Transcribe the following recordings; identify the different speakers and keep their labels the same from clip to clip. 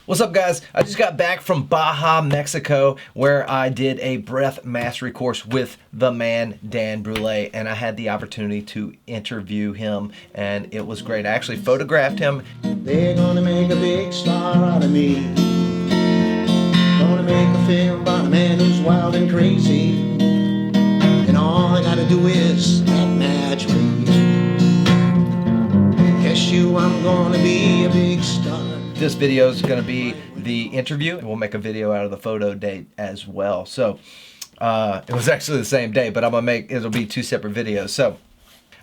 Speaker 1: What's up, guys? I just got back from Baja, Mexico, where I did a breath mastery course with the man, Dan Brulé, and I had the opportunity to interview him, and it was great. I actually photographed him.
Speaker 2: They're gonna make a big star out of me. Gonna make a film about a man who's wild and crazy, and all I gotta do is act naturally. Guess I'm gonna be a big star.
Speaker 1: This video is going to be the interview, and we'll make a video out of the photo date as well. So it was actually the same day, but it'll be two separate videos. So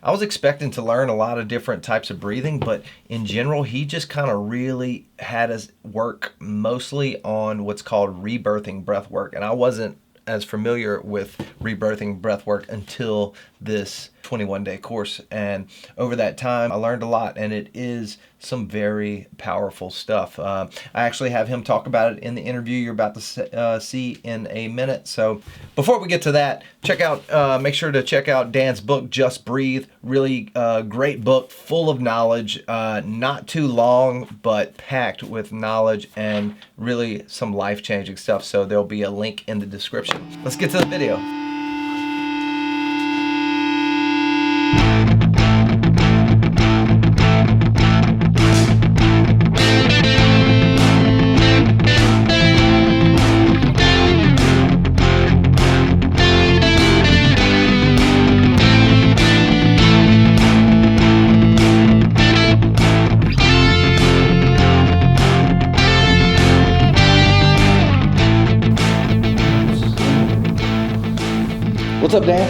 Speaker 1: I was expecting to learn a lot of different types of breathing, but in general, he just kind of really had us work mostly on what's called rebirthing breath work. And I wasn't as familiar with rebirthing breath work until this 21-day course, and over that time I learned a lot, and it is some very powerful stuff. I actually have him talk about it in the interview you're about to see in a minute. So before we get to that, make sure to check out Dan's book, Just Breathe. Really great book, full of knowledge, not too long, but packed with knowledge and really some life-changing stuff. So there'll be a link in the description. Let's get to the video. What's up, Dan?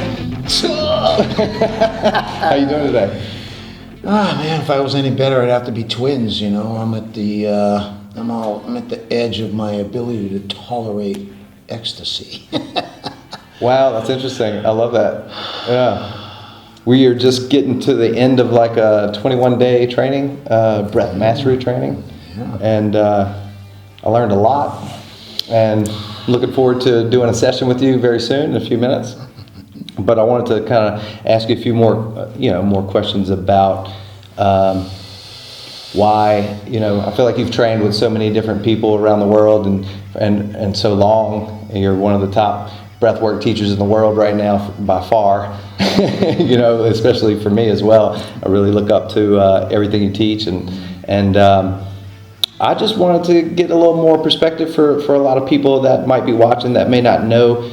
Speaker 1: How you doing today?
Speaker 2: Man, if I was any better, I'd have to be twins. You know, I'm at the edge of my ability to tolerate ecstasy.
Speaker 1: Wow, that's interesting. I love that. Yeah, we are just getting to the end of like a 21-day training, breath mastery training, and I learned a lot. And looking forward to doing a session with you very soon, in a few minutes. But I wanted to kind of ask you a few more, more questions about why. I feel like you've trained with so many different people around the world, and so long. And you're one of the top breathwork teachers in the world right now by far. Especially for me as well. I really look up to everything you teach, and I just wanted to get a little more perspective for a lot of people that might be watching that may not know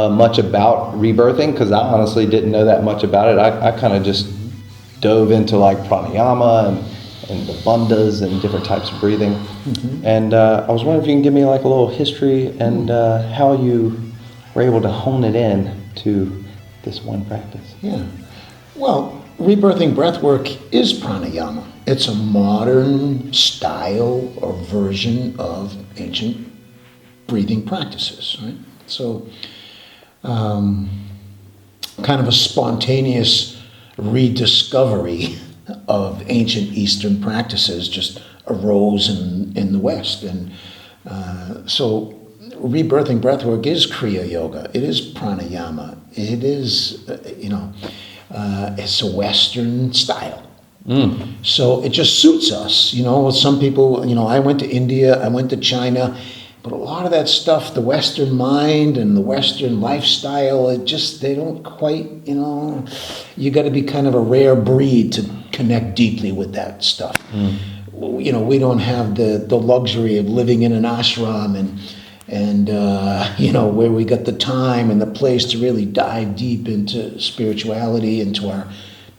Speaker 1: much about rebirthing, because I honestly didn't know that much about it. I kind of just dove into like pranayama and the bandhas and different types of breathing. Mm-hmm. And I was wondering if you can give me like a little history and how you were able to hone it in to this one practice.
Speaker 2: Yeah. Well, rebirthing breathwork is pranayama. It's a modern style or version of ancient breathing practices, right? So kind of a spontaneous rediscovery of ancient Eastern practices just arose in the West. And so rebirthing breathwork is Kriya Yoga. It is pranayama. It is, it's a Western style. Mm. So it just suits us. Some people, I went to India, I went to China, but a lot of that stuff, the Western mind and the Western lifestyle, they don't quite, you got to be kind of a rare breed to connect deeply with that stuff. Mm. We don't have the luxury of living in an ashram and where we got the time and the place to really dive deep into spirituality, into our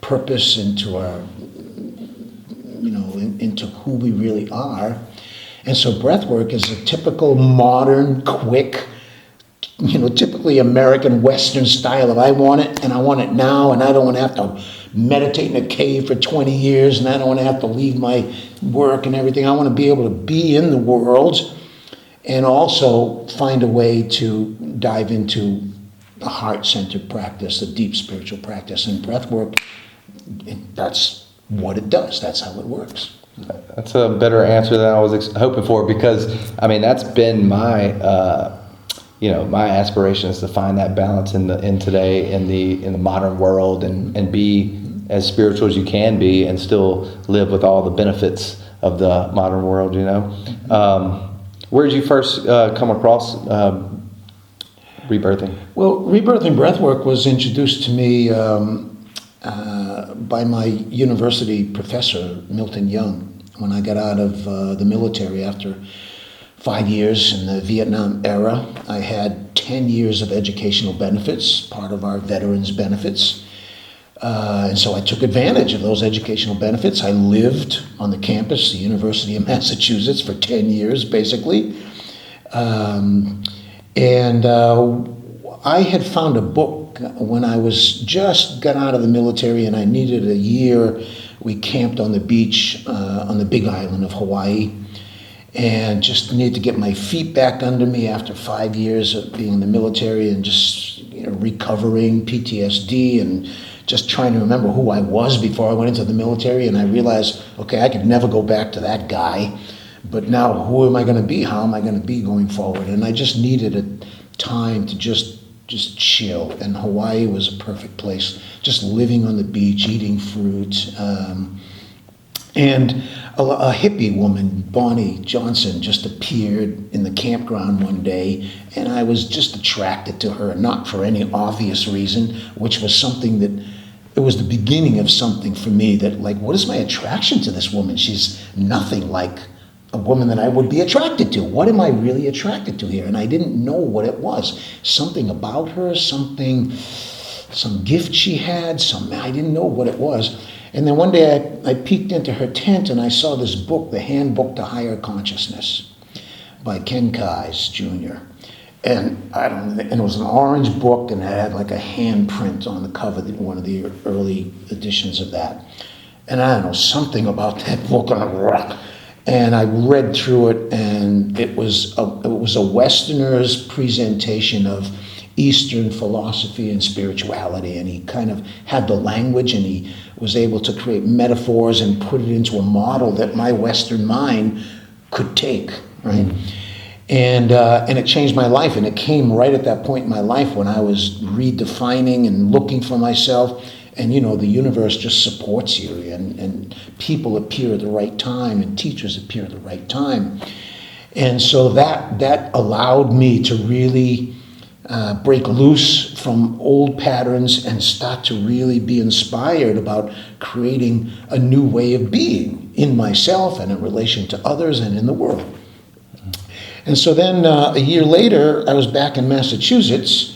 Speaker 2: purpose, into our, into who we really are. And so breathwork is a typical modern, quick, typically American Western style of I want it and I want it now, and I don't want to have to meditate in a cave for 20 years, and I don't want to have to leave my work and everything. I want to be able to be in the world and also find a way to dive into a heart-centered practice, a deep spiritual practice. And breathwork, that's what it does. That's how it works.
Speaker 1: That's a better answer than I was hoping for, because that's been my my aspiration, is to find that balance in the modern world and be as spiritual as you can be and still live with all the benefits
Speaker 3: the modern world, you know. Where did you first come across rebirthing?
Speaker 2: Well, rebirthing breathwork was introduced to me by my university professor, Milton Young, when I got out of the military after 5 years in the Vietnam era. I had 10 years of educational benefits, part of our veterans benefits. And so I took advantage of those educational benefits. I lived on the campus, the University of Massachusetts, for 10 years, basically. I had found a book when I was just got out of the military and I needed a year. We camped on the beach on the Big Island of Hawaii and just needed to get my feet back under me after 5 years of being in the military and just recovering PTSD and just trying to remember who I was before I went into the military. And I realized, okay, I could never go back to that guy, but now who am I going to be? How am I going to be going forward? And I just needed a time to just chill, and Hawaii was a perfect place. Just living on the beach, eating fruit, and a hippie woman, Bonnie Johnson, just appeared in the campground one day, and I was just attracted to her, not for any obvious reason, which was something that, it was the beginning of something for me that, like, what is my attraction to this woman? She's nothing like a woman that I would be attracted to. What am I really attracted to here? And I didn't know what it was. Something about her, some gift she had, I didn't know what it was. And then one day I peeked into her tent and I saw this book, The Handbook to Higher Consciousness by Ken Keyes Jr. And it was an orange book, and it had like a handprint on the cover, one of the early editions of that. And I don't know, something about that book on a rock. And I read through it, and it was a Westerner's presentation of Eastern philosophy and spirituality, and he kind of had the language, and he was able to create metaphors and put it into a model that my Western mind could take, right? And it changed my life, and it came right at that point in my life when I was redefining and looking for myself. And the universe just supports you, and people appear at the right time, and teachers appear at the right time. And so that allowed me to really break loose from old patterns and start to really be inspired about creating a new way of being in myself and in relation to others and in the world. And so then a year later, I was back in Massachusetts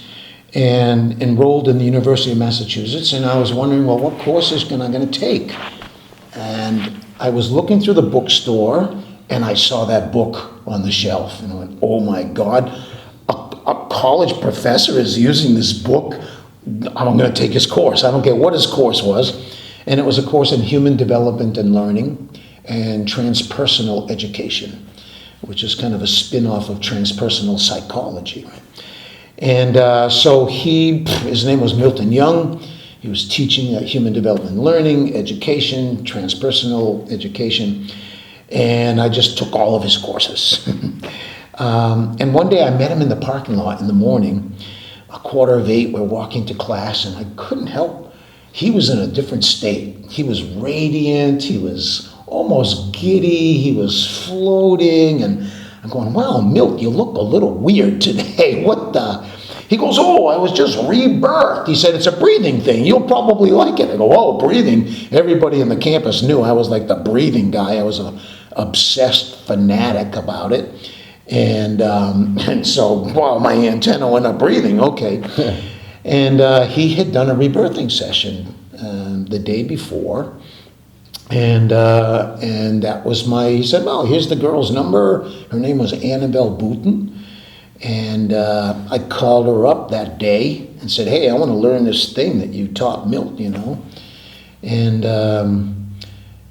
Speaker 2: and enrolled in the University of Massachusetts, and I was wondering, well, what courses am I going to take? And I was looking through the bookstore, and I saw that book on the shelf, and I went, oh my God, a college professor is using this book. I'm going to take his course. I don't care what his course was. And it was a course in human development and learning and transpersonal education, which is kind of a spin-off of transpersonal psychology. And so his name was Milton Young. He was teaching human development and learning, education, transpersonal education, and I just took all of his courses. And one day I met him in the parking lot in the morning, 7:45, we're walking to class, and I couldn't help. He was in a different state. He was radiant, he was almost giddy, he was floating, and I'm going, wow, Milt, you look a little weird today. What the? He goes, oh, I was just rebirthed. He said, it's a breathing thing. You'll probably like it. I go, oh, breathing. Everybody in the campus knew I was like the breathing guy. I was an obsessed fanatic about it. And so, wow, my antenna went up, breathing, okay. And he had done a rebirthing session the day before. And that was he said, well, here's the girl's number. Her name was Annabelle Booten. And I called her up that day and said, hey, I want to learn this thing that you taught Milt,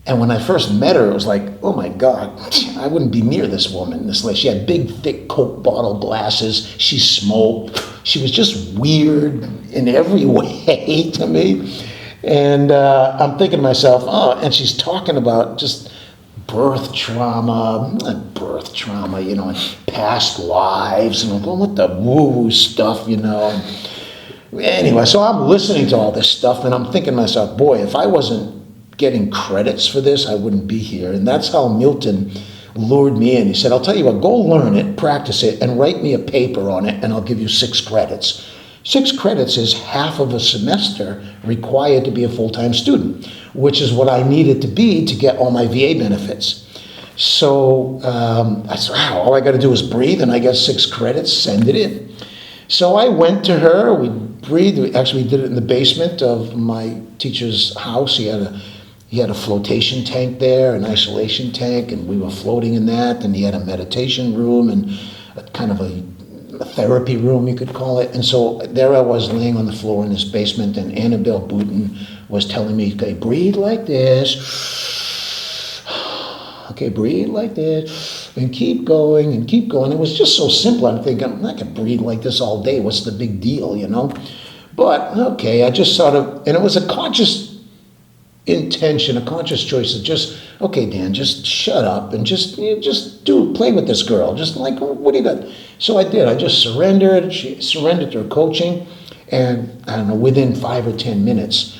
Speaker 2: And when I first met her, it was like, oh my God, I wouldn't be near this woman. This lady, she had big, thick Coke bottle glasses. She smoked. She was just weird in every way to me. And I'm thinking to myself, oh, and she's talking about just birth trauma, and past lives, and I'm going, what the woo-woo stuff, Anyway, so I'm listening to all this stuff, and I'm thinking to myself, boy, if I wasn't getting credits for this, I wouldn't be here. And that's how Milton lured me in. He said, I'll tell you what, go learn it, practice it, and write me a paper on it, and I'll give you 6 credits. 6 credits is half of a semester required to be a full-time student, which is what I needed to be to get all my VA benefits. So I said, wow, all I got to do is breathe, and I got 6 credits, send it in. So I went to her, we breathed. We actually did it in the basement of my teacher's house. He had a flotation tank there, an isolation tank, and we were floating in that. And he had a meditation room and a kind of a therapy room, you could call it. And so there I was laying on the floor in this basement, and Annabelle Boutin was telling me, okay, breathe like this. Okay, breathe like this, and keep going, and keep going. It was just so simple. I'm thinking, I'm not going to breathe like this all day. What's the big deal, you know? But, okay, I just sort of, and it was a conscious intention, a conscious choice of just, okay, Dan, just shut up and just play with this girl. Just like, what do you got? So I did. I just surrendered. She surrendered to her coaching. And, I don't know, within 5 or 10 minutes,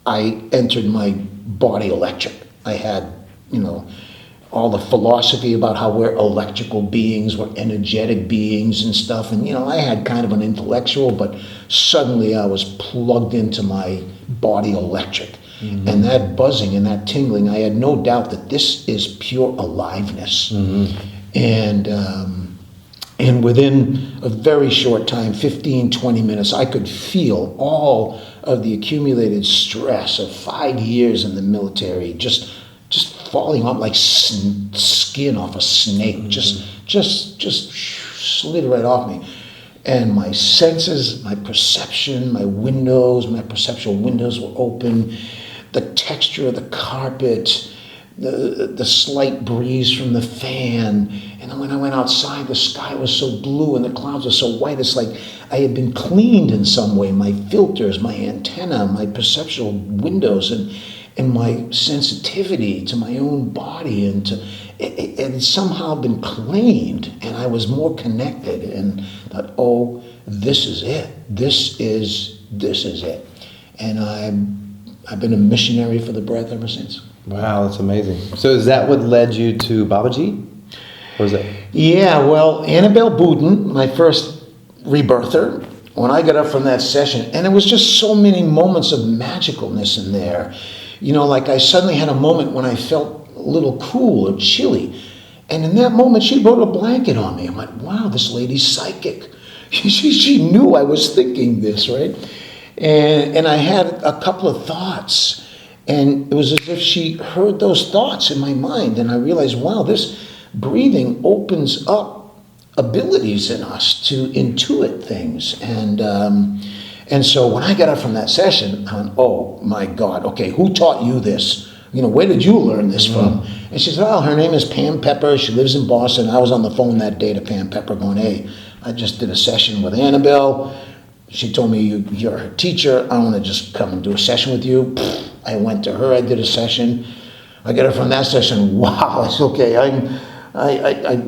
Speaker 2: I entered my body electric. I had, you know, all the philosophy about how we're electrical beings, we're energetic beings and stuff. And, you know, I had kind of an intellectual, but suddenly I was plugged into my body electric. Mm-hmm. And that buzzing and that tingling, I had no doubt that this is pure aliveness. Mm-hmm. And within a very short time, 15, 20 minutes, I could feel all of the accumulated stress of 5 years in the military just falling off like skin off a snake, mm-hmm. just slid right off me. And my senses, my perception, my perceptual windows were open. The texture of the carpet, the slight breeze from the fan. And when I went outside, the sky was so blue and the clouds were so white. It's like I had been cleaned in some way. My filters, my antenna, my perceptual windows, and my sensitivity to my own body, and it had somehow been cleaned, and I was more connected, and thought, oh, this is it. This is it. And I've been a missionary for the breath ever since.
Speaker 3: Wow, that's amazing. So is that what led you to Babaji? Or is it? Yeah,
Speaker 2: well, Annabelle Boutin, my first rebirther, when I got up from that session, and it was just so many moments of magicalness in there. You know, like I suddenly had a moment when I felt a little cool or chilly. And in that moment, she wrote a blanket on me. I'm like, wow, this lady's psychic. She knew I was thinking this, right? And I had a couple of thoughts. And it was as if she heard those thoughts in my mind. And I realized, wow, this breathing opens up abilities in us to intuit things. And so when I got up from that session, I went, oh my God, okay, who taught you this? You know, where did you learn this from? And she said, well, her name is Pam Pepper. She lives in Boston. I was on the phone that day to Pam Pepper going, hey, I just did a session with Annabelle. She told me you're her teacher. I want to just come and do a session with you. I went to her. I did a session. I got up from that session. Wow, it's okay.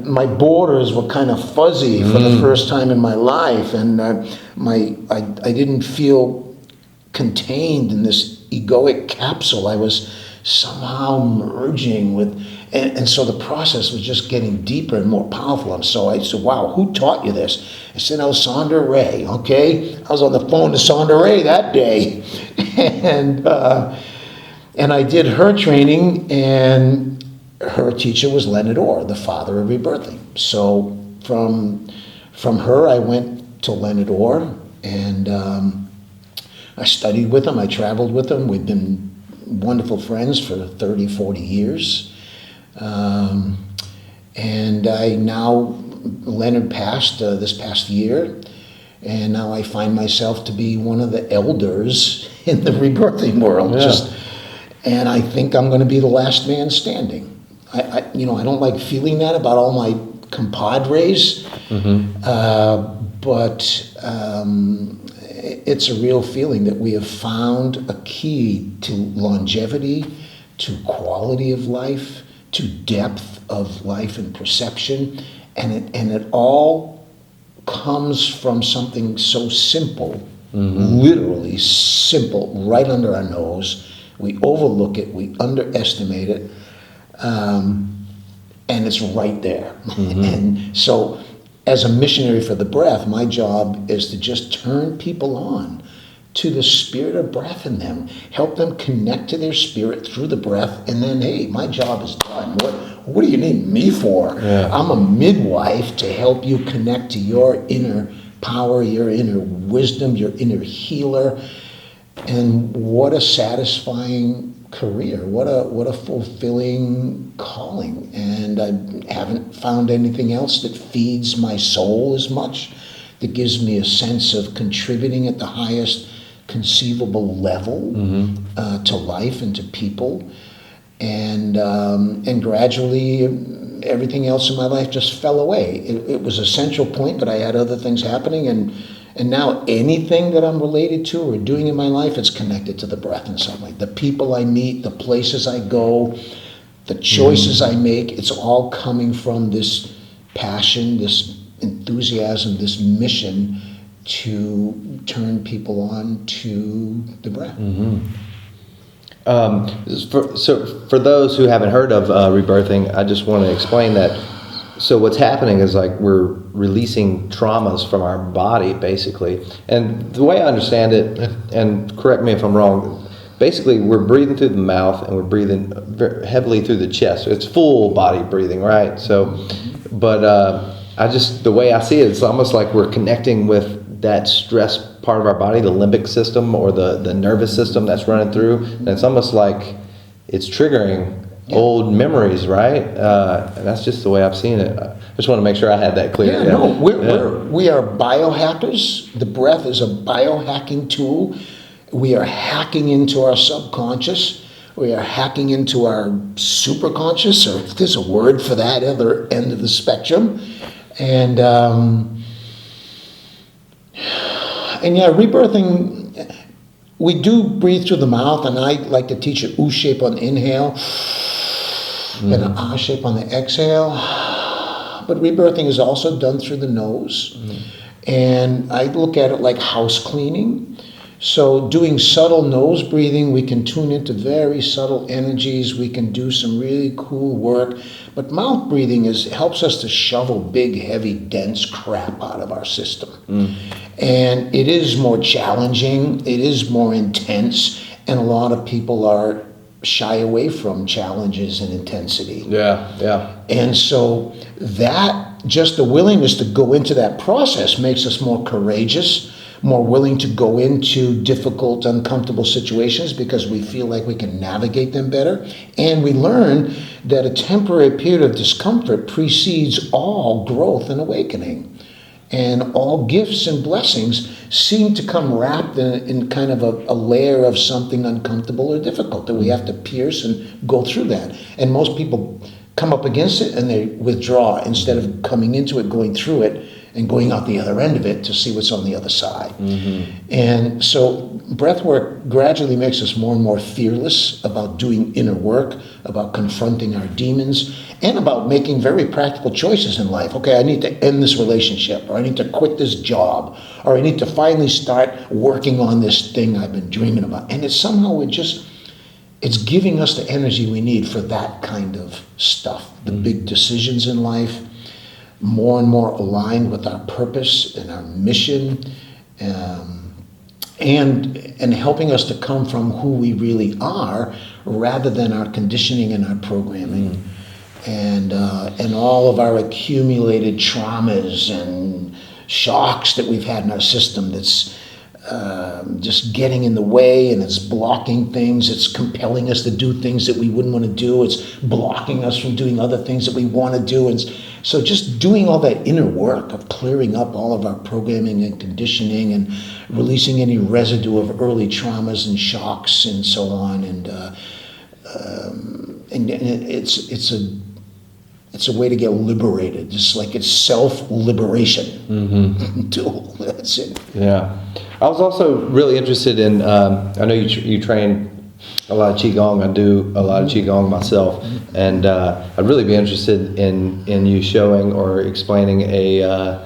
Speaker 2: My borders were kind of fuzzy for the first time in my life, and I didn't feel contained in this egoic capsule. I was somehow merging with, and so the process was just getting deeper and more powerful. And so I said, wow, who taught you this? I said, oh, Sandra Ray, okay? I was on the phone to Sandra Ray that day. And I did her training, and her teacher was Leonard Orr, the father of rebirthing. So from her, I went to Leonard Orr, and I studied with him. I traveled with him. We've been wonderful friends for 30, 40 years. And Leonard passed this past year, and now I find myself to be one of the elders in the rebirthing world.
Speaker 3: Yeah.
Speaker 2: And I think I'm going to be the last man standing. I don't like feeling that about all my compadres, but it's a real feeling that we have found a key to longevity, to quality of life, to depth of life and perception, and it all comes from something so simple, literally simple, right under our nose, we overlook it, we underestimate it, and it's right there. And so, as a missionary for the breath, my job is to just turn people on to the spirit of breath in them, help them connect to their spirit through the breath, and then, hey, my job is done. What do you need me for?
Speaker 3: Yeah.
Speaker 2: I'm a midwife to help you connect to your inner power, your inner wisdom, your inner healer. And what a satisfying career, what a fulfilling calling. And I haven't found anything else that feeds my soul as much, that gives me a sense of contributing at the highest conceivable level to life and to people. And gradually everything else in my life just fell away. It was a central point, but I had other things happening, and now anything that I'm related to or doing in my life, it's connected to the breath in some way. The people I meet, the places I go, the choices I make, it's all coming from this passion, this enthusiasm, this mission to turn people on to the breath.
Speaker 3: For those who haven't heard of rebirthing, I just want to explain that. So what's happening is like we're releasing traumas from our body, basically. And the way I understand it, and correct me if I'm wrong, basically we're breathing through the mouth and we're breathing very heavily through the chest. It's full body breathing, right? So, but the way I see it, it's almost like we're connecting with that stress part of our body, the limbic system or the nervous system that's running through. And it's almost like it's triggering old memories, right? And that's just the way I've seen it. I just want to make sure I had that clear.
Speaker 2: We are biohackers. The breath is a biohacking tool. We are hacking into our subconscious. We are hacking into our superconscious, or if there's a word for that other end of the spectrum. And rebirthing, we do breathe through the mouth, and I like to teach an U shape on the inhale and an Ah shape on the exhale. But rebirthing is also done through the nose. And I look at it like house cleaning. So doing subtle nose breathing, we can tune into very subtle energies. We can do some really cool work. But mouth breathing helps us to shovel big, heavy, dense crap out of our system. And it is more challenging. It is more intense. And a lot of people are shy away from challenges and intensity.
Speaker 3: Yeah.
Speaker 2: And so just the willingness to go into that process makes us more courageous, more willing to go into difficult, uncomfortable situations because we feel like we can navigate them better. And we learn that a temporary period of discomfort precedes all growth and awakening. And all gifts and blessings seem to come wrapped in kind of a layer of something uncomfortable or difficult that we have to pierce and go through that. And most people come up against it and they withdraw instead of coming into it, going through it, and going out the other end of it to see what's on the other side. And so breath work gradually makes us more and more fearless about doing inner work, about confronting our demons, and about making very practical choices in life. Okay, I need to end this relationship, or I need to quit this job, or I need to finally start working on this thing I've been dreaming about. And it's giving us the energy we need for that kind of stuff, the big decisions in life, more and more aligned with our purpose and our mission, and helping us to come from who we really are rather than our conditioning and our programming, and all of our accumulated traumas and shocks that we've had in our system that's just getting in the way, and it's blocking things. It's compelling us to do things that we wouldn't want to do. It's blocking us from doing other things that we want to do. And so just doing all that inner work of clearing up all of our programming and conditioning and releasing any residue of early traumas and shocks and so on. And it's a way to get liberated, just like it's self-liberation tool. That's it.
Speaker 3: Yeah. I was also really interested in, I know you train a lot of Qigong. I do a lot of Qigong myself. And I'd really be interested in you showing or explaining a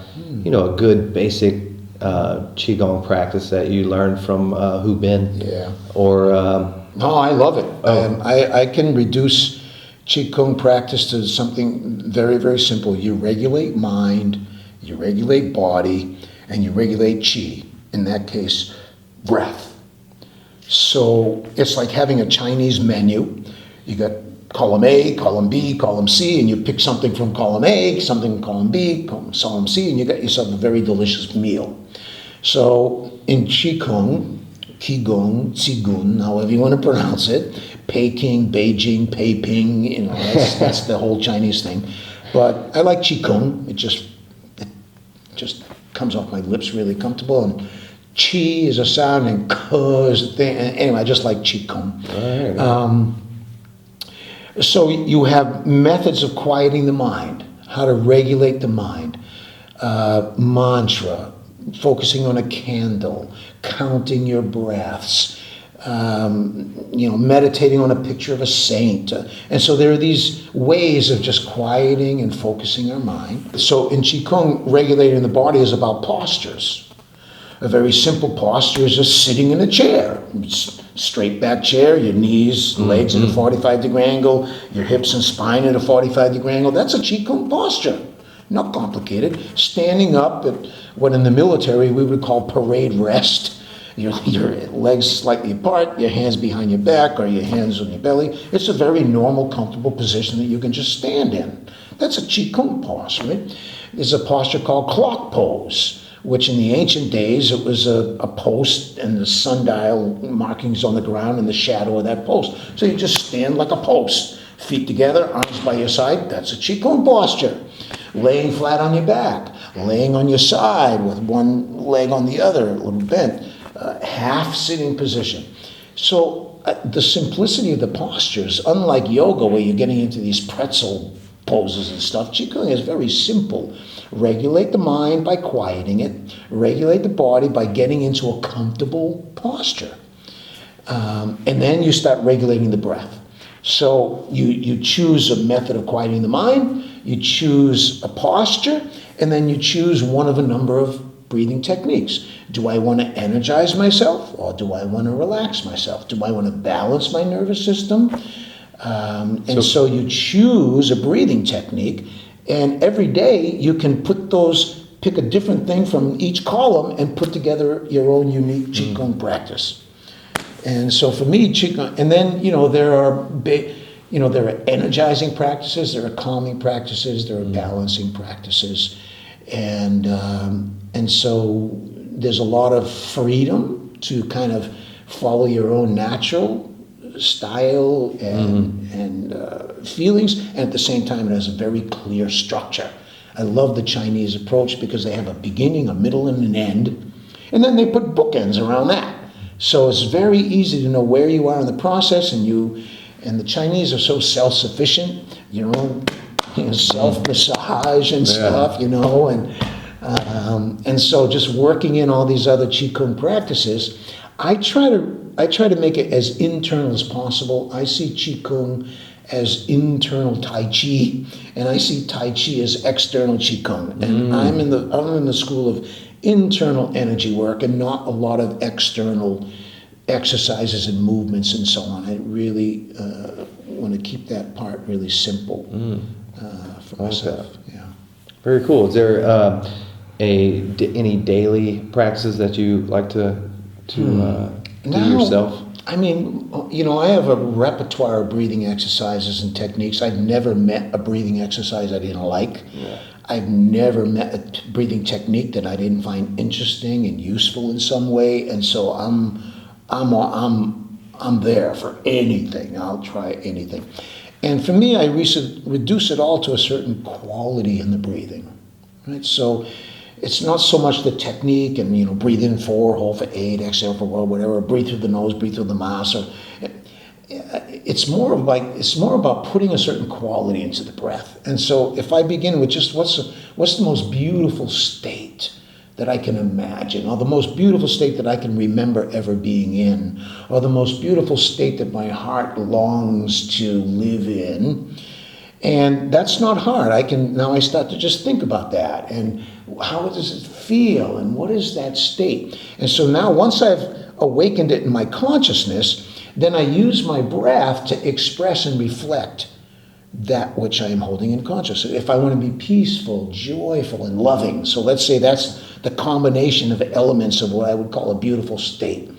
Speaker 3: good basic Qigong practice that you learned from Hu Bin.
Speaker 2: Yeah.
Speaker 3: Or
Speaker 2: No, I love it.
Speaker 3: Oh.
Speaker 2: I can reduce Qigong practice to something very, very simple. You regulate mind, you regulate body, and you regulate Qi. In that case, breath. So it's like having a Chinese menu. You got column A, column B, column C, and you pick something from column A, something from column B, column C, and you got yourself a very delicious meal. So in Qigong, Qigong, however you want to pronounce it, Peking, Beijing, Peiping, that's the whole Chinese thing. But I like Qigong. It just comes off my lips really comfortable, and Qi is a sound and Ke is a thing. Anyway, I just like Qigong.
Speaker 3: Right.
Speaker 2: So you have methods of quieting the mind, how to regulate the mind, mantra, focusing on a candle, counting your breaths, meditating on a picture of a saint. And so there are these ways of just quieting and focusing our mind. So in Qigong, regulating the body is about postures. A very simple posture is just sitting in a chair. Straight back chair, your knees, legs at a 45-degree angle, your hips and spine at a 45-degree angle. That's a Qigong posture. Not complicated. Standing up at what in the military we would call parade rest. Your legs slightly apart, your hands behind your back or your hands on your belly. It's a very normal, comfortable position that you can just stand in. That's a Qigong posture. Right? There's a posture called clock pose, which in the ancient days it was a post and the sundial markings on the ground and the shadow of that post. So you just stand like a post, feet together, arms by your side. That's a Qigong posture. Laying flat on your back, laying on your side with one leg on the other, a little bent, half sitting position. So the simplicity of the postures, unlike yoga where you're getting into these pretzel poses and stuff, Qigong is very simple. Regulate the mind by quieting it, regulate the body by getting into a comfortable posture. And then you start regulating the breath. So you choose a method of quieting the mind, you choose a posture, and then you choose one of a number of breathing techniques. Do I want to energize myself, or do I want to relax myself? Do I want to balance my nervous system? So you choose a breathing technique, and every day you can pick a different thing from each column and put together your own unique Qigong practice. And so for me, Qigong, and then, there are energizing practices, there are calming practices, there are balancing practices. And so there's a lot of freedom to kind of follow your own natural style and feelings. And at the same time, it has a very clear structure. I love the Chinese approach because they have a beginning, a middle, and an end. And then they put bookends around that. So it's very easy to know where you are in the process, and the Chinese are so self-sufficient, self-massage and stuff, and so just working in all these other Qigong practices, I try to make it as internal as possible. I see Qigong as internal Tai Chi, and I see Tai Chi as external Qigong. And I'm in the school of internal energy work and not a lot of external exercises and movements and so on. I really want to keep that part really simple for myself. Yeah.
Speaker 3: Very cool. Is there any daily practices that you like to do yourself?
Speaker 2: I mean, I have a repertoire of breathing exercises and techniques. I've never met a breathing exercise I didn't like. Yeah. I've never met a breathing technique that I didn't find interesting and useful in some way, and so I'm there for anything. I'll try anything. And for me, I reduce it all to a certain quality in the breathing, right? So it's not so much the technique and, breathe in 4, hold for 8, exhale for 1, whatever, breathe through the nose, breathe through the mouth. It's more about putting a certain quality into the breath. And so if I begin with just what's the most beautiful state that I can imagine, or the most beautiful state that I can remember ever being in, or the most beautiful state that my heart longs to live in. And that's not hard. I start to just think about that, and how does it feel, and what is that state? And so now once I've awakened it in my consciousness, then I use my breath to express and reflect that which I am holding in consciousness. If I want to be peaceful, joyful, and loving, so let's say that's the combination of elements of what I would call a beautiful state,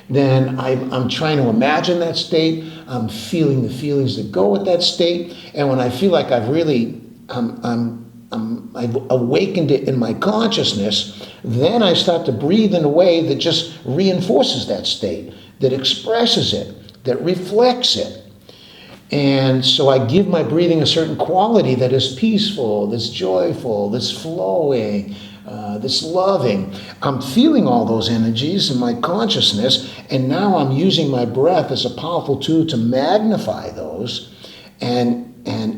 Speaker 2: then I'm trying to imagine that state. I'm feeling the feelings that go with that state, and when I feel like I've really I've awakened it in my consciousness, then I start to breathe in a way that just reinforces that state, that expresses it, that reflects it. And so I give my breathing a certain quality that is peaceful, that's joyful, that's flowing, that's loving. I'm feeling all those energies in my consciousness, and now I'm using my breath as a powerful tool to magnify those and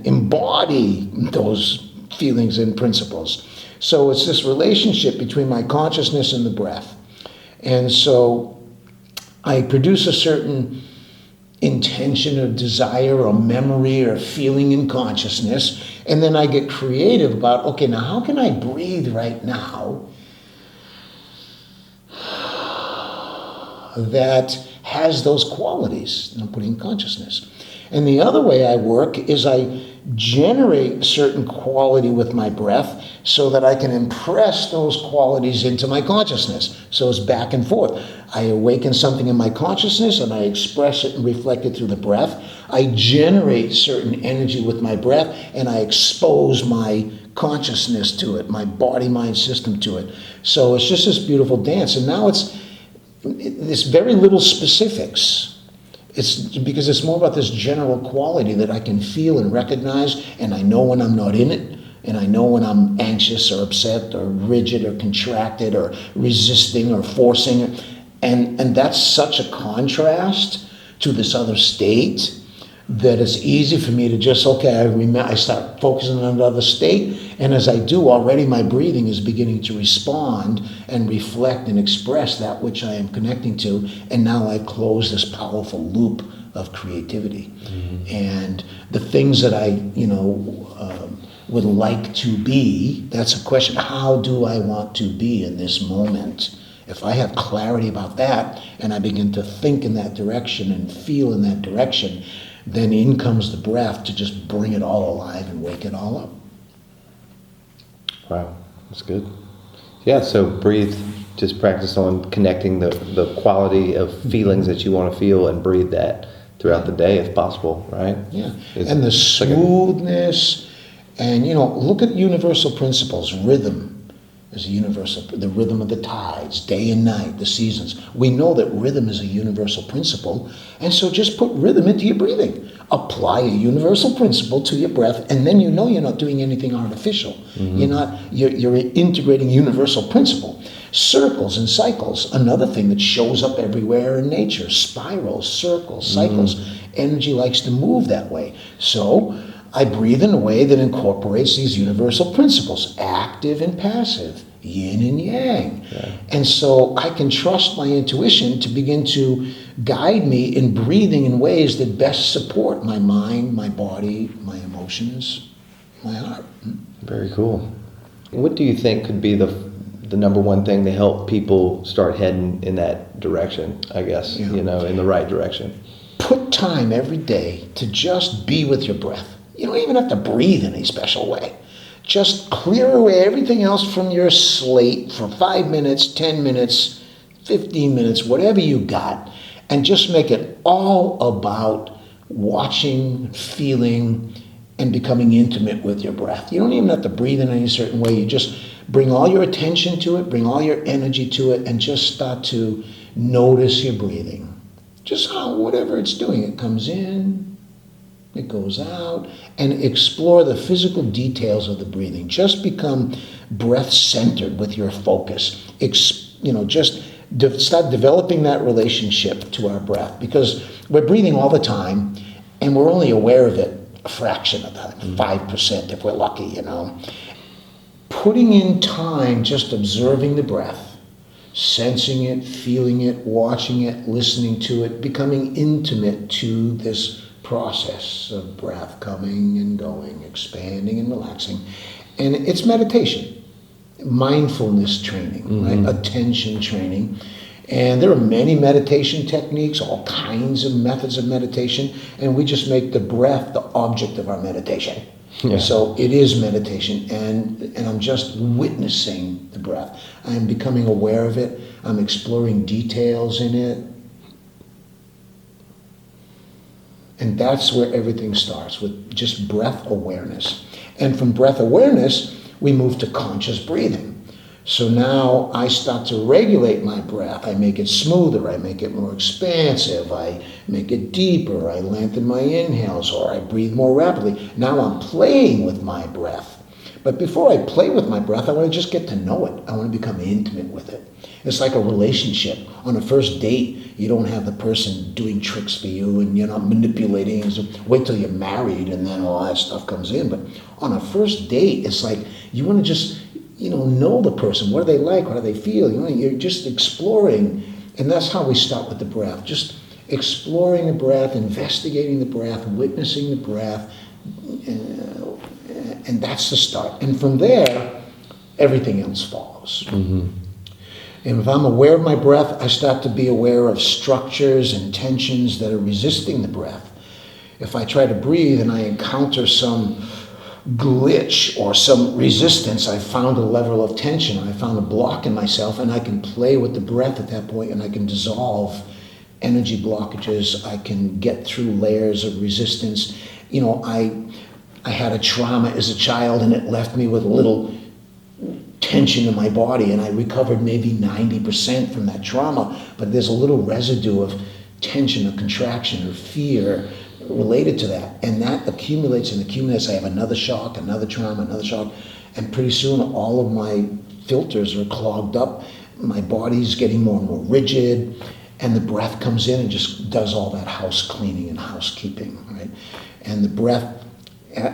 Speaker 2: embody those feelings and principles. So it's this relationship between my consciousness and the breath. And so I produce a certain intention or desire or memory or feeling in consciousness, and then I get creative about, okay, now how can I breathe right now that has those qualities I'm putting in consciousness? And the other way I work is I generate a certain quality with my breath so that I can impress those qualities into my consciousness. So it's back and forth. I awaken something in my consciousness and I express it and reflect it through the breath. I generate certain energy with my breath and I expose my consciousness to it, my body-mind system to it. So it's just this beautiful dance. And now it's very little specifics. It's because it's more about this general quality that I can feel and recognize, and I know when I'm not in it, and I know when I'm anxious or upset or rigid or contracted or resisting or forcing it. And that's such a contrast to this other state that it's easy for me to just, I start focusing on the other state, and as I do, already my breathing is beginning to respond and reflect and express that which I am connecting to, and now I close this powerful loop of creativity. Mm-hmm. And the things that I, would like to be, that's a question. How do I want to be in this moment? If I have clarity about that, and I begin to think in that direction and feel in that direction, then in comes the breath to just bring it all alive and wake it all up.
Speaker 3: Wow, that's good. Yeah, so breathe, just practice on connecting the quality of feelings that you want to feel and breathe that throughout the day if possible, right?
Speaker 2: Yeah, and the smoothness, and look at universal principles. Rhythm is a universal, the rhythm of the tides, day and night, the seasons. We know that rhythm is a universal principle, and so just put rhythm into your breathing. Apply a universal principle to your breath, and then you're not doing anything artificial. Mm-hmm. You're integrating universal principle. Circles and cycles, another thing that shows up everywhere in nature. Spirals, circles, cycles. Mm-hmm. Energy likes to move that way. So I breathe in a way that incorporates these universal principles, active and passive, yin and yang. Yeah. And so I can trust my intuition to begin to guide me in breathing in ways that best support my mind, my body, my emotions, my heart.
Speaker 3: Very cool. What do you think could be the number one thing to help people start heading in that direction, I guess, in the right direction?
Speaker 2: Put time every day to just be with your breath. You don't even have to breathe in a special way. Just clear away everything else from your slate for 5 minutes, 10 minutes, 15 minutes, whatever you got, and just make it all about watching, feeling, and becoming intimate with your breath. You don't even have to breathe in any certain way. You just bring all your attention to it, bring all your energy to it, and just start to notice your breathing. Just how whatever it's doing, it comes in, it goes out, and explore the physical details of the breathing. Just become breath-centered with your focus. Start developing that relationship to our breath, because we're breathing all the time, and we're only aware of it a fraction of the time, 5% if we're lucky, Putting in time, just observing the breath, sensing it, feeling it, watching it, listening to it, becoming intimate to this process of breath coming and going, expanding and relaxing. And it's meditation, mindfulness training, right? Attention training. And there are many meditation techniques, all kinds of methods of meditation, and we just make the breath the object of our meditation. Yeah. So it is meditation, and I'm just witnessing the breath. I'm becoming aware of it. I'm exploring details in it. And that's where everything starts, with just breath awareness. And from breath awareness, we move to conscious breathing. So now I start to regulate my breath. I make it smoother. I make it more expansive. I make it deeper. I lengthen my inhales, or I breathe more rapidly. Now I'm playing with my breath. But before I play with my breath, I want to just get to know it. I want to become intimate with it. It's like a relationship. On a first date, you don't have the person doing tricks for you, and you're not manipulating. So wait till you're married, and then all that stuff comes in. But on a first date, it's like you want to just know the person. What do they like? What do they feel? You're just exploring. And that's how we start with the breath. Just exploring the breath, investigating the breath, witnessing the breath. And that's the start. And from there, everything else follows. Mm-hmm. And if I'm aware of my breath, I start to be aware of structures and tensions that are resisting the breath. If I try to breathe and I encounter some glitch or some resistance, I found a level of tension, I found a block in myself, and I can play with the breath at that point, and I can dissolve energy blockages. I can get through layers of resistance. I had a trauma as a child, and it left me with a little tension in my body, and I recovered maybe 90% from that trauma, but there's a little residue of tension or contraction or fear related to that, and that accumulates and accumulates. I have another shock, another trauma, another shock, and pretty soon all of my filters are clogged up. My body's getting more and more rigid, and the breath comes in and just does all that house cleaning and housekeeping, right? And the breath,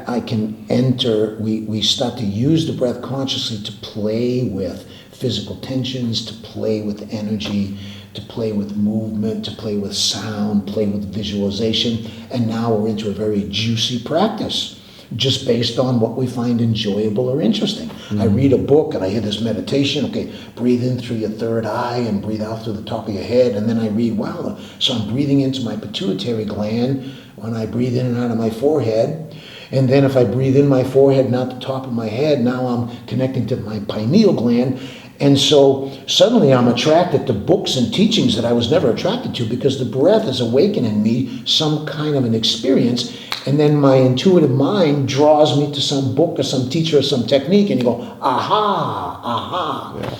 Speaker 2: I can enter, we start to use the breath consciously to play with physical tensions, to play with energy, to play with movement, to play with sound, play with visualization. And now we're into a very juicy practice, just based on what we find enjoyable or interesting. Mm-hmm. I read a book and I hear this meditation, okay, breathe in through your third eye and breathe out through the top of your head. And then I read, wow, so I'm breathing into my pituitary gland when I breathe in and out of my forehead. And then if I breathe in my forehead and out the top of my head, now I'm connecting to my pineal gland. And so suddenly I'm attracted to books and teachings that I was never attracted to, because the breath is awakening in me some kind of an experience. And then my intuitive mind draws me to some book or some teacher or some technique, and you go, aha. Yeah.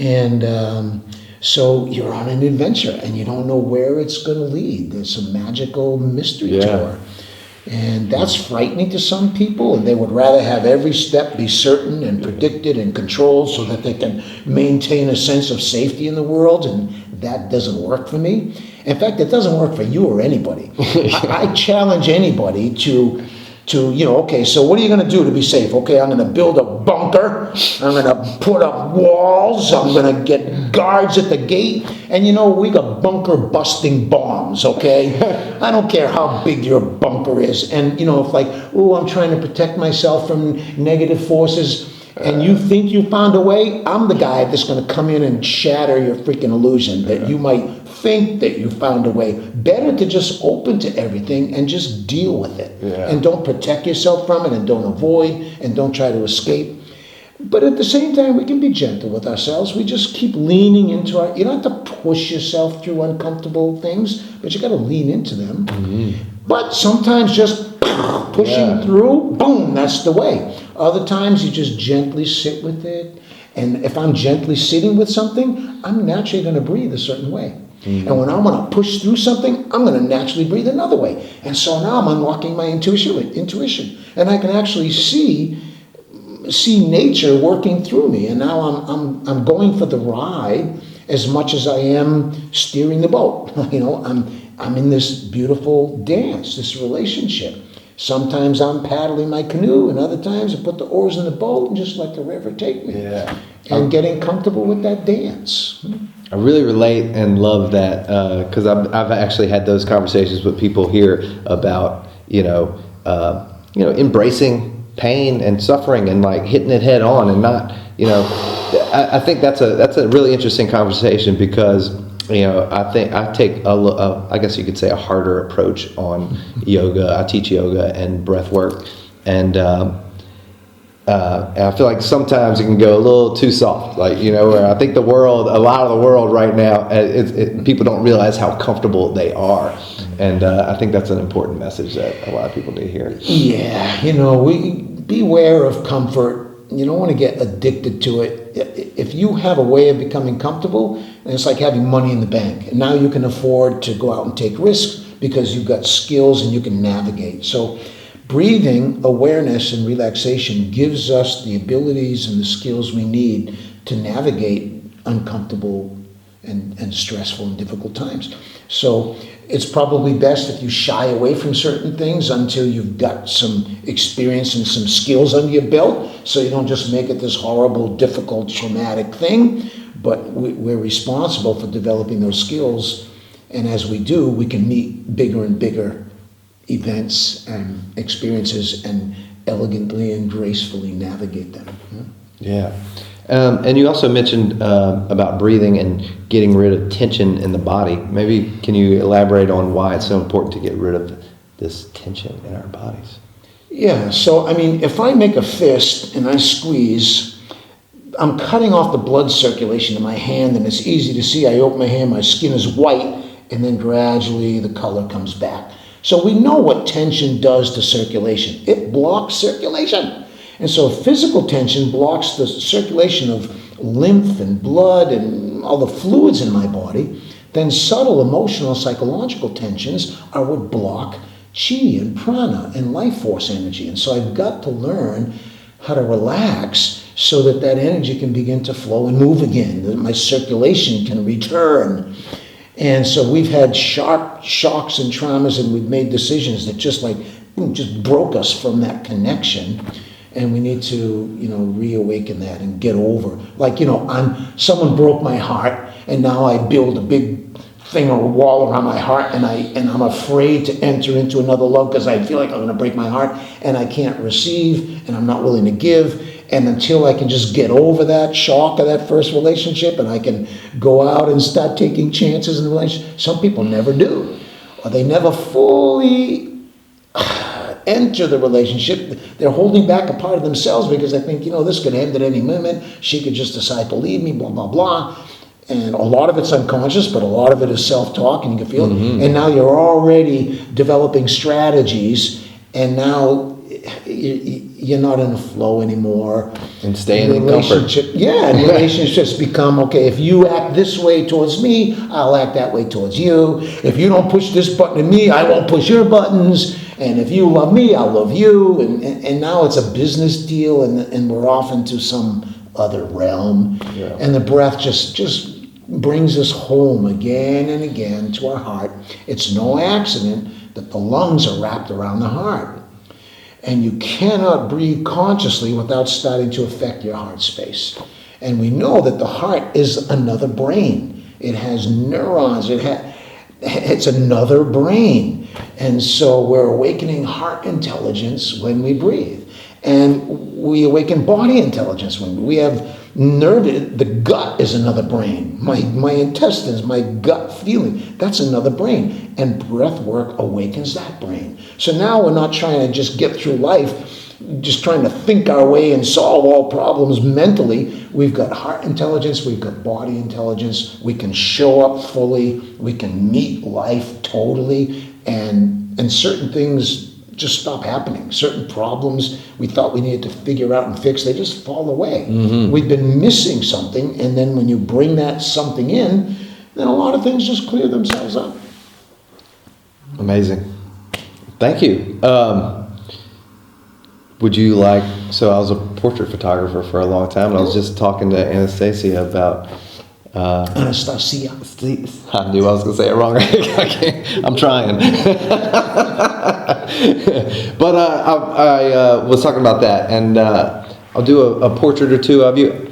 Speaker 2: And so you're on an adventure, and you don't know where it's going to lead. There's some magical mystery tour. And that's frightening to some people, and they would rather have every step be certain and predicted and controlled so that they can maintain a sense of safety in the world, and that doesn't work for me. In fact, it doesn't work for you or anybody. I challenge anybody to okay, so what are you going to do to be safe? Okay, I'm going to build a bunker. I'm going to put up walls. I'm going to get guards at the gate. And we got bunker busting bombs, okay? I don't care how big your bunker is. And, if I'm trying to protect myself from negative forces, and you think you found a way, I'm the guy that's going to come in and shatter your freaking illusion that you might think that you found a way. Better to just open to everything and just deal with it. Yeah. And don't protect yourself from it, and don't avoid, and don't try to escape. But at the same time, we can be gentle with ourselves. We just keep leaning into you don't have to push yourself through uncomfortable things, but you got to lean into them. Mm-hmm. But sometimes just pushing through, boom, that's the way. Other times you just gently sit with it. And if I'm gently sitting with something, I'm naturally going to breathe a certain way. Mm-hmm. And when I want to push through something, I'm going to naturally breathe another way. And so now I'm unlocking my intuition. And I can actually see nature working through me. And now I'm going for the ride as much as I am steering the boat. I'm in this beautiful dance, this relationship. Sometimes I'm paddling my canoe, and other times I put the oars in the boat and just let the river take me. Yeah. And getting comfortable with that dance.
Speaker 3: I really relate and love that, because I've actually had those conversations with people here about embracing pain and suffering and hitting it head on, and not I think that's a really interesting conversation, because I think I take I guess you could say a harder approach on yoga. I teach yoga and breath work, and I feel like sometimes it can go a little too soft, where I think a lot of the world right now, people don't realize how comfortable they are. And I think that's an important message that a lot of people need to hear.
Speaker 2: Yeah, we beware of comfort. You don't want to get addicted to it. If you have a way of becoming comfortable, and it's like having money in the bank, and now you can afford to go out and take risks because you've got skills and you can navigate. So breathing, awareness, and relaxation gives us the abilities and the skills we need to navigate uncomfortable and stressful and difficult times. So it's probably best if you shy away from certain things until you've got some experience and some skills under your belt, so you don't just make it this horrible, difficult, traumatic thing. But we're responsible for developing those skills, and as we do, we can meet bigger and bigger events and experiences and elegantly and gracefully navigate them.
Speaker 3: Yeah. And you also mentioned about breathing and getting rid of tension in the body. Maybe can you elaborate on why it's so important to get rid of this tension in our bodies?
Speaker 2: Yeah, so if I make a fist and I squeeze, I'm cutting off the blood circulation in my hand, and it's easy to see. I open my hand, my skin is white, and then gradually the color comes back. So we know what tension does to circulation. It blocks circulation. And so physical tension blocks the circulation of lymph and blood and all the fluids in my body. Then subtle emotional, psychological tensions are what block chi and prana and life force energy. And so I've got to learn how to relax so that that energy can begin to flow and move again, that my circulation can return. And so we've had sharp shocks and traumas, and we've made decisions that just broke us from that connection. And we need to, reawaken that and get over. Someone broke my heart, and now I build a big thing or a wall around my heart, and I'm afraid to enter into another love because I feel like I'm going to break my heart, and I can't receive, and I'm not willing to give. And until I can just get over that shock of that first relationship, and I can go out and start taking chances in the relationship, some people never do, or they never fully enter the relationship. They're holding back a part of themselves because they think, this could end at any moment. She could just decide to leave me, blah, blah, blah. And a lot of it's unconscious, but a lot of it is self-talk, and you can feel it. And now you're already developing strategies, and now you're not in a flow anymore.
Speaker 3: And staying in comfort.
Speaker 2: Yeah, and relationships become, okay, if you act this way towards me, I'll act that way towards you. If you don't push this button in me, I won't push your buttons. And if you love me, I'll love you. And now it's a business deal, and we're off into some other realm. Yeah. And the breath just brings us home again and again to our heart. It's no accident that the lungs are wrapped around the heart. And you cannot breathe consciously without starting to affect your heart space. And we know that the heart is another brain. It has neurons. It's another brain. And so we're awakening heart intelligence when we breathe. And we awaken body intelligence when we have the gut is another brain. My intestines, my gut feeling, that's another brain. And breath work awakens that brain. So now we're not trying to just get through life, just trying to think our way and solve all problems mentally. We've got heart intelligence, we've got body intelligence, we can show up fully, we can meet life totally, and certain things just stop happening. Certain problems we thought we needed to figure out and fix, they just fall away. We've been missing something, and then when you bring that something in, then a lot of things just clear themselves up.
Speaker 3: Amazing. Thank you. Would you so I was a portrait photographer for a long time, and I was just talking to Anastasia about
Speaker 2: Anastasia.
Speaker 3: I knew I was going to say it wrong. I'm trying. But I was talking about that, and I'll do a portrait or two of you.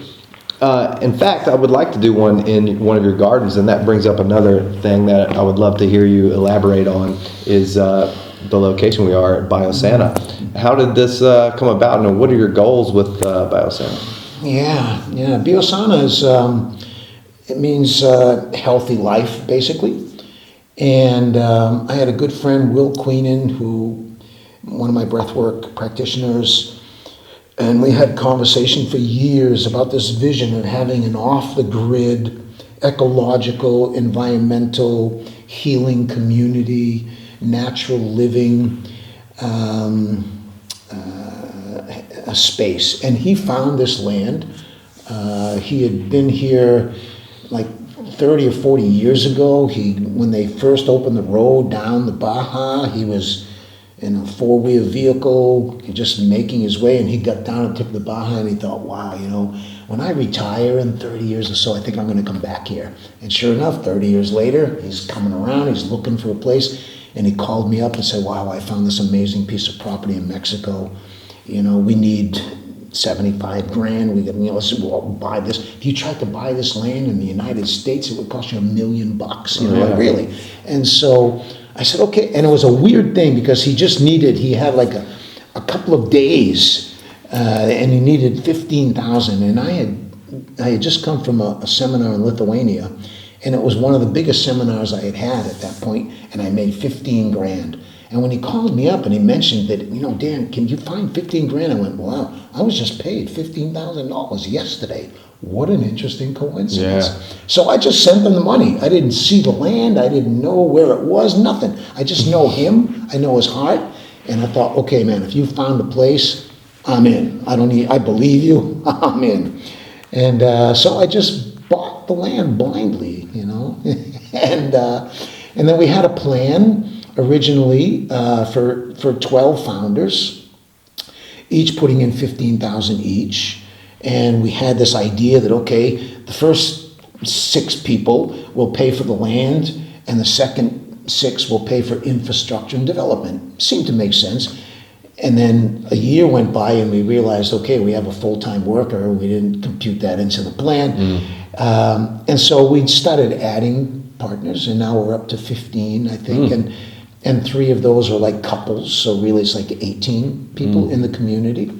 Speaker 3: In fact, I would like to do one in one of your gardens, and that brings up another thing that I would love to hear you elaborate on is the location we are at BioSana. How did this come about, and what are your goals with BioSana?
Speaker 2: Yeah. BioSana It means healthy life, basically. And I had a good friend, Will Queenan, who, one of my breathwork practitioners, and we had conversation for years about this vision of having an off-the-grid, ecological, environmental, healing community, natural living a space. And he found this land. He had been here like 30 or 40 years ago. When they first opened the road down the Baja, he was in a four-wheel vehicle, just making his way, and he got down at the tip of the Baja and he thought, wow, when I retire in 30 years or so, I think I'm going to come back here. And sure enough, 30 years later, he's coming around, he's looking for a place, and he called me up and said, wow, I found this amazing piece of property in Mexico. We need 75 grand. Let's buy this. If you tried to buy this land in the United States, it would cost you $1 million, really. And so I said, okay. And it was a weird thing because he had like a couple of days, and he needed 15,000. And I had just come from a seminar in Lithuania, and it was one of the biggest seminars I had at that point, and I made 15 grand. And when he called me up and he mentioned that, Dan, can you find 15 grand? I went, wow, I was just paid $15,000 yesterday. What an interesting coincidence. Yeah. So I just sent them the money. I didn't see the land. I didn't know where it was, nothing. I just know him. I know his heart. And I thought, okay, man, if you found a place, I'm in. I believe you. I'm in. And so I just bought the land blindly, and then we had a plan originally for 12 founders, each putting in 15,000 each. And we had this idea that, okay, the first 6 people will pay for the land and the second 6 will pay for infrastructure and development. Seemed to make sense. And then a year went by and we realized, okay, we have a full-time worker. We didn't compute that into the plan. And so we started adding partners, and now we're up to 15, I think. And 3 of those are like couples, so really it's like 18 people in the community.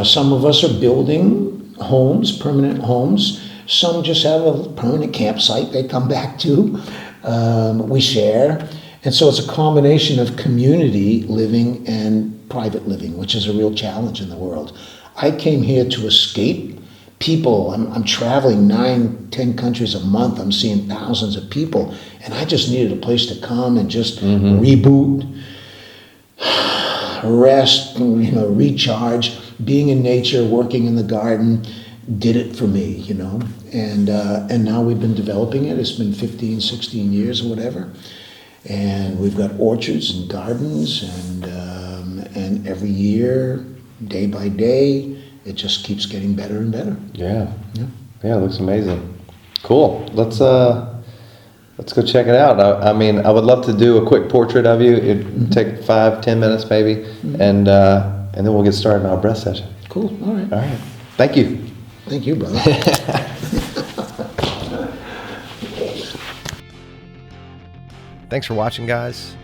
Speaker 2: Some of us are building homes, permanent homes. Some just have a permanent campsite they come back to. We share. And so it's a combination of community living and private living, which is a real challenge in the world. I came here to escape people. I'm traveling 9-10 countries a month. I'm seeing thousands of people. And I just needed a place to come and just reboot, rest, recharge. Being in nature, working in the garden, did it for me, And now we've been developing it. It's been 15, 16 years or whatever. And we've got orchards and gardens, and every year, day by day, it just keeps getting better and better.
Speaker 3: Yeah, it looks amazing. Cool. Let's go check it out. I mean, I would love to do a quick portrait of you. It'd take 5-10 minutes maybe, and then we'll get started on our breath session.
Speaker 2: Cool. All right.
Speaker 3: Thank you.
Speaker 2: Thank you, brother.
Speaker 1: Thanks for watching, guys.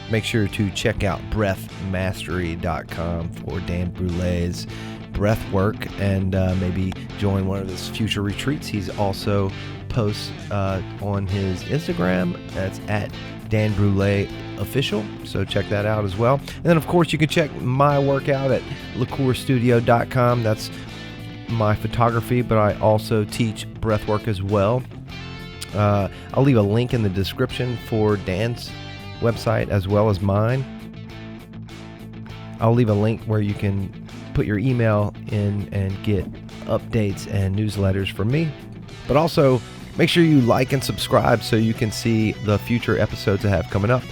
Speaker 1: Make sure to check out breathmastery.com for Dan Brulé's breath work, and maybe join one of his future retreats. He's also posts on his Instagram. That's at Dan Brulé Official. So check that out as well. And then, of course, you can check my work out at licourstudio.com. That's my photography, but I also teach breathwork as well. I'll leave a link in the description for Dan's website as well as mine. I'll leave a link where you can put your email in and get updates and newsletters from me. But also, make sure you like and subscribe so you can see the future episodes I have coming up,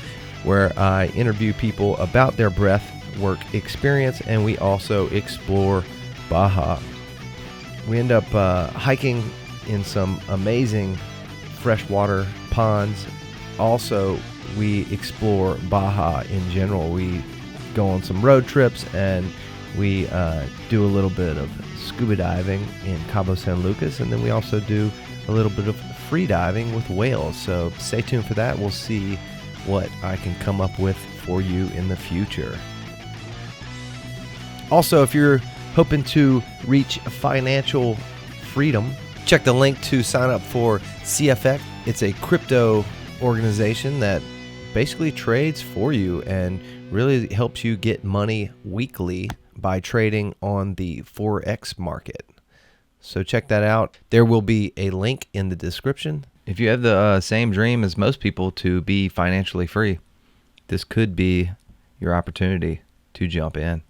Speaker 1: where I interview people about their breath work experience, and we also explore Baja. We end up hiking in some amazing freshwater ponds. Also, we explore Baja in general. We go on some road trips, and we do a little bit of scuba diving in Cabo San Lucas, and then we also do a little bit of free diving with whales. So stay tuned for that. We'll see what I can come up with for you in the future. Also, if you're hoping to reach financial freedom Check the link to sign up for CFX. It's a crypto organization that basically trades for you and really helps you get money weekly by trading on the Forex market. So check that out. There will be a link in the description. If you have the same dream as most people to be financially free, this could be your opportunity to jump in.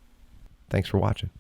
Speaker 1: Thanks for watching.